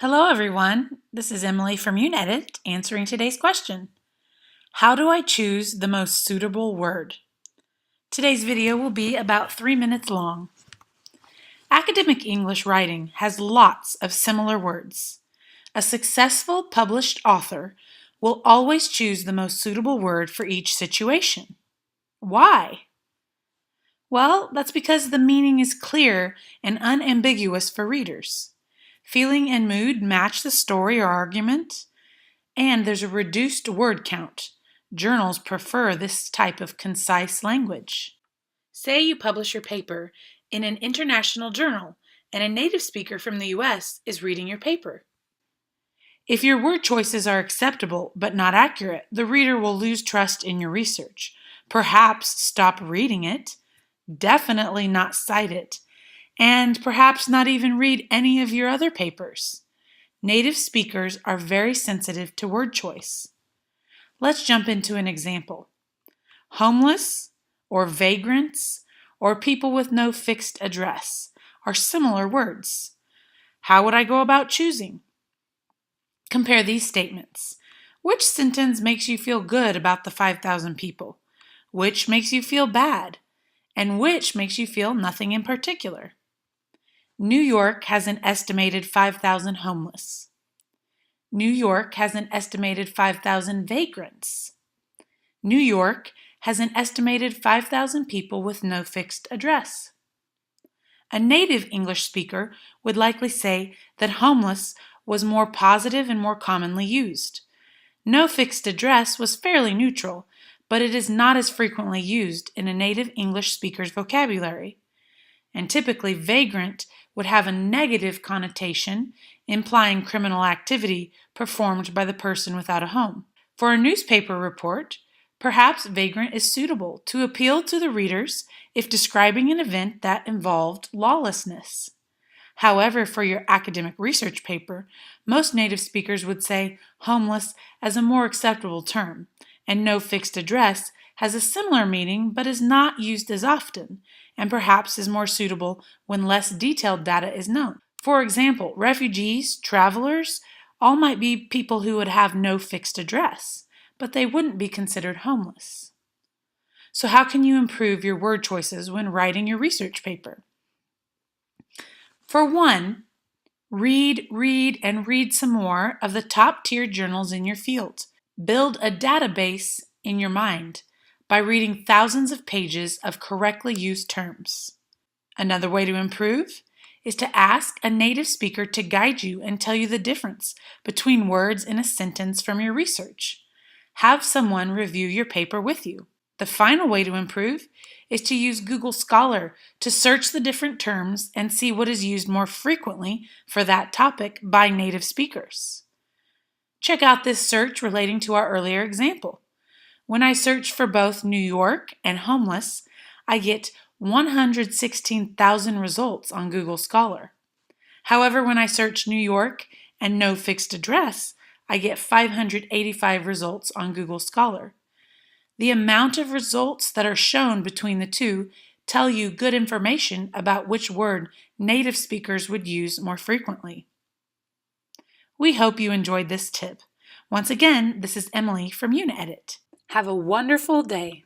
Hello everyone, this is Emily from Uni-edit answering today's question. How do I choose the most suitable word? Today's video will be about 3 minutes long. Academic English writing has lots of similar words. A successful published author will always choose the most suitable word for each situation. Why? Well, that's because the meaning is clear and unambiguous for readers. Feeling and mood match the story or argument, and there's a reduced word count. Journals prefer this type of concise language. Say you publish your paper in an international journal and a native speaker from the US is reading your paper. If your word choices are acceptable but not accurate, the reader will lose trust in your research, perhaps stop reading it, definitely not cite it, and perhaps not even read any of your other papers. Native speakers are very sensitive to word choice. Let's jump into an example. Homeless or vagrants or people with no fixed address are similar words. How would I go about choosing? Compare these statements. Which sentence makes you feel good about the 5,000 people? Which makes you feel bad? And which makes you feel nothing in particular? New York has an estimated 5,000 homeless. New York has an estimated 5,000 vagrants. New York has an estimated 5,000 people with no fixed address. A native English speaker would likely say that homeless was more positive and more commonly used. No fixed address was fairly neutral, but it is not as frequently used in a native English speaker's vocabulary. And typically, vagrant would have a negative connotation, implying criminal activity performed by the person without a home. For a newspaper report, perhaps vagrant is suitable to appeal to the readers if describing an event that involved lawlessness. However, for your academic research paper, most native speakers would say homeless as a more acceptable term, and no fixed address has a similar meaning but is not used as often, and perhaps is more suitable when less detailed data is known. For example, refugees, travelers, all might be people who would have no fixed address, but they wouldn't be considered homeless. So how can you improve your word choices when writing your research paper? For one, read, and read some more of the top-tier journals in your field. Build a database in your mind by reading thousands of pages of correctly used terms. Another way to improve is to ask a native speaker to guide you and tell you the difference between words in a sentence from your research. Have someone review your paper with you. The final way to improve is to use Google Scholar to search the different terms and see what is used more frequently for that topic by native speakers. Check out this search relating to our earlier example. When I search for both New York and homeless, I get 116,000 results on Google Scholar. However, when I search New York and no fixed address, I get 585 results on Google Scholar. The amount of results that are shown between the two tell you good information about which word native speakers would use more frequently. We hope you enjoyed this tip. Once again, this is Emily from Uni-edit. Have a wonderful day.